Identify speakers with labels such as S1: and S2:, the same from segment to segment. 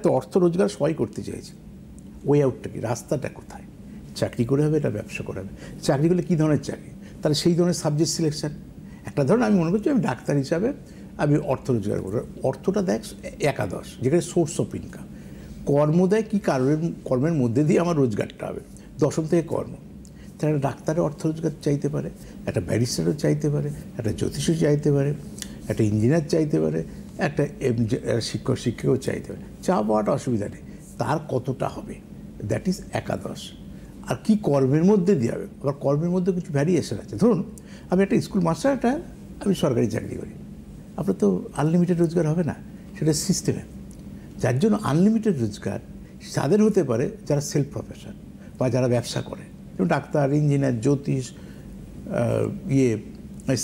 S1: তো অর্থ রোজগার সবাই করতে চাইছে, ওয়ে আউটটা কি, রাস্তাটা কোথায়? চাকরি করে হবে, এটা ব্যবসা করে হবে। চাকরি করলে কী ধরনের চাকরি, তাহলে সেই ধরনের সাবজেক্ট সিলেকশন। একটা ধরুন আমি মনে করছি আমি ডাক্তার হিসাবে আমি অর্থ রোজগার করবো, অর্থটা দেখ একাদশ, যেখানে সোর্স অফ ইনকাম। কর্ম দেয় কী কর্মের মধ্যে দিয়ে আমার রোজগারটা হবে, দশম থেকে কর্ম। তাহলে একটা ডাক্তারের অর্থ রোজগার চাইতে পারে, একটা ব্যারিস্টারও চাইতে পারে, একটা জ্যোতিষও চাইতে পারে, একটা ইঞ্জিনিয়ার চাইতে পারে, একটা শিক্ষকও চাইতে পারে। চা পাওয়াটা অসুবিধা নেই, তার কতটা হবে, দ্যাট ইজ একাদশ। আর কি কর্মের মধ্যে দিয়ে হবে, আবার কর্মের মধ্যে কিছু ভ্যারিয়েশন আছে। ধরুন আমি একটা স্কুল মাস্টার, আমি সরকারি চাকরি করি, আপনার তো আনলিমিটেড রোজগার হবে না, সেটা সিস্টেমে। যার জন্য আনলিমিটেড রোজগার তাদের হতে পারে যারা সেলফ প্রফেশন বা যারা ব্যবসা করে, যেমন ডাক্তার, ইঞ্জিনিয়ার, জ্যোতিষ,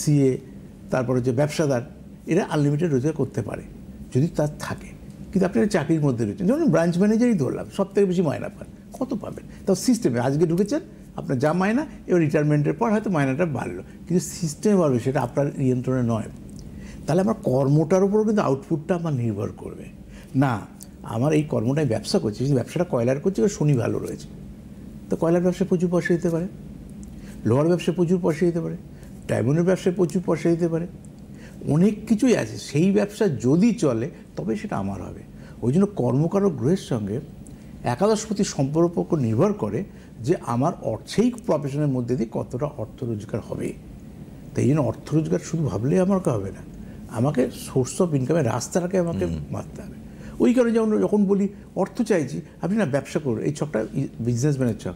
S1: সিএ, তারপরে যে ব্যবসাদার, এরা আনলিমিটেড রোজগার করতে পারে যদি তার থাকে। কিন্তু আপনি চাকরির মধ্যে রয়েছেন, যেমন ব্রাঞ্চ ম্যানেজারই ধরলাম, সব থেকে বেশি মায়না পান, কত পাবেন? তাও সিস্টেমে আজকে ঢুকেছেন, আপনার যা মায়না, এবার রিটায়ারমেন্টের পর হয়তো মায়নাটা বাড়লো, কিন্তু সিস্টেমে বাড়বে, সেটা আপনার নিয়ন্ত্রণে নয়। তাহলে আমার কর্মটার উপরও কিন্তু আউটপুটটা আমার নির্ভর করবে না। আমার এই কর্মটাই ব্যবসা করছি, যদি ব্যবসাটা কয়লার করছি, এবার শনি ভালো রয়েছে, তো কয়লার ব্যবসায় প্রচুর পয়সা দিতে পারে, লোহার ব্যবসায় প্রচুর পয়সা দিতে পারে, ডায়মন্ডের ব্যবসায় প্রচুর পয়সা দিতে পারে, অনেক কিছুই আছে। সেই ব্যবসা যদি চলে তবে সেটা আমার হবে। ওই জন্য কর্মকারক গ্রহের সঙ্গে একাদশপতি সম্পর্ক নির্ভর করে যে আমার সেই প্রফেশনের মধ্যে দিয়ে কতটা অর্থ রোজগার হবে। তাই জন্য অর্থ রোজগার শুধু ভাবলেই আমাকে হবে না, আমাকে সোর্স অফ ইনকামের রাস্তাটাকে আমাকে মারতে হবে। ওই কারণে যেমন যখন বলি অর্থ চাইছি, আপনি না ব্যবসা করুন, এই ছকটা বিজনেসম্যানের ছক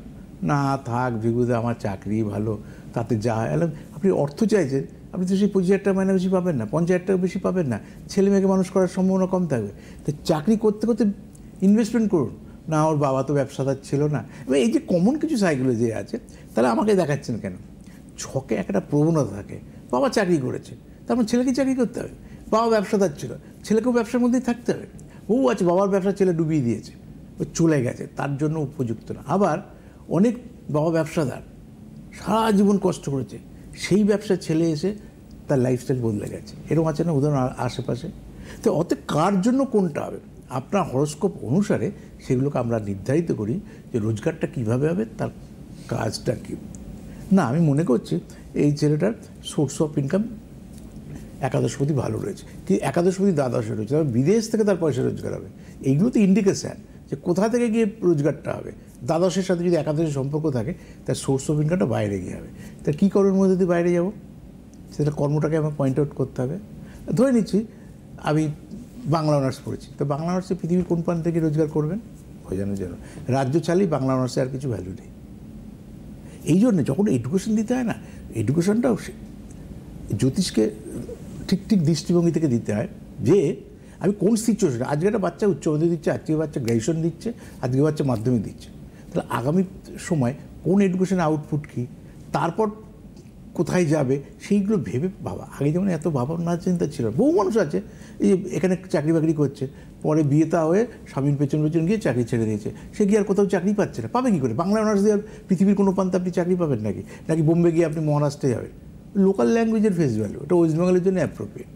S1: না, থাক ভিগুদে, আমার চাকরি ভালো, তাতে যা এলাম। আপনি অর্থ চাইছেন, আপনি তো সেই 25,000 টাকা মাইনে বেশি পাবেন না, 50,000 টাকা বেশি পাবেন না, ছেলে মেয়েকে মানুষ করার সম্ভাবনা কম থাকবে। তো চাকরি করতে করতে ইনভেস্টমেন্ট করুন না, ওর বাবা তো ব্যবসাদার ছিল না। এবার এই যে কমন কিছু সাইকোলজি আছে, তাহলে আমাকে দেখাচ্ছেন কেন? ছকে একটা প্রবণতা থাকে, বাবা চাকরি করেছে, তারপর ছেলেকে চাকরি করতে হবে। বাবা ব্যবসাদার ছিল, ছেলেকেও ব্যবসার মধ্যেই থাকতে হবে। ও আছে বাবার ব্যবসা ছেলে ডুবিয়ে দিয়েছে, ও চলে গেছে, তার জন্য উপযুক্ত না। আবার অনেক বাবা ব্যবসাদার সারা জীবন কষ্ট করেছে, সেই ব্যবসার ছেলে এসে তার লাইফস্টাইল বদলে গেছে, এরকম আছে না উদাহরণ আশেপাশে। তো অতএব কার জন্য কোনটা হবে, আপনার হরস্কোপ অনুসারে সেগুলোকে আমরা নির্ধারিত করি যে রোজগারটা কীভাবে হবে, তার কাজটা কী। না, আমি মনে করছি এই ছেলেটার সোর্স অফ ইনকাম একাদশপতি ভালো রয়েছে, কি একাদশপতি দ্বাদশে রয়েছে, তবে বিদেশ থেকে তার পয়সা রোজগার হবে। এইগুলো তো ইন্ডিকেশান যে কোথা থেকে গিয়ে রোজগারটা হবে। দ্বাদশের সাথে যদি একাদশের সম্পর্ক থাকে, তার সোর্স অফ ইনকামটা বাইরে গিয়ে হবে। তার কী কর্মের মধ্যে দিয়ে বাইরে যাব, সেটা কর্মটাকে আমার পয়েন্ট আউট করতে হবে। ধরে নিচ্ছি আমি বাংলা অনার্স পড়েছি, তো বাংলা অনার্সে পৃথিবীর কোন প্রান্ত থেকে রোজগার করবেন, বোঝানোর জন্য রাজ্য চালিয়ে বাংলা অনার্সে আর কিছু ভ্যালু নেই। এই জন্যে যখন এডুকেশন দিতে হয় না, এডুকেশনটাও জ্যোতিষকে ঠিক ঠিক দৃষ্টিভঙ্গি থেকে দিতে হয় যে আমি কোন সিচুয়েশনে, আজকে একটা বাচ্চা উচ্চ মাধ্যমিক দিচ্ছে, আজকে বাচ্চা গ্র্যাজুয়েশন দিচ্ছে, আজকে বাচ্চা মাধ্যমিক দিচ্ছে, তাহলে আগামী সময় কোন এডুকেশন আউটপুট কী, তারপর কোথায় যাবে, সেইগুলো ভেবে বাবা। আগে যেমন এত ভাবনা চিন্তা ছিল, বহু মানুষ আছে এই এখানে চাকরি বাকরি করছে, পরে বিয়েতা হয়ে স্বামীর পেছন পেছন গিয়ে চাকরি ছেড়ে দিয়েছে, সে গিয়ে আর কোথাও চাকরি পাচ্ছে না, পাবে কী করে? বাংলা অনার্স দিয়ে আর পৃথিবীর কোনো প্রান্তে আপনি চাকরি পাবেন নাকি? নাকি বোম্বে গিয়ে আপনি মহারাষ্ট্রে যাবেন? লোকাল ল্যাঙ্গুয়েজের ফেস ভ্যালু, এটা ওয়েস্ট বেঙ্গলের জন্য অ্যাপ্রোপ্রিয়েট।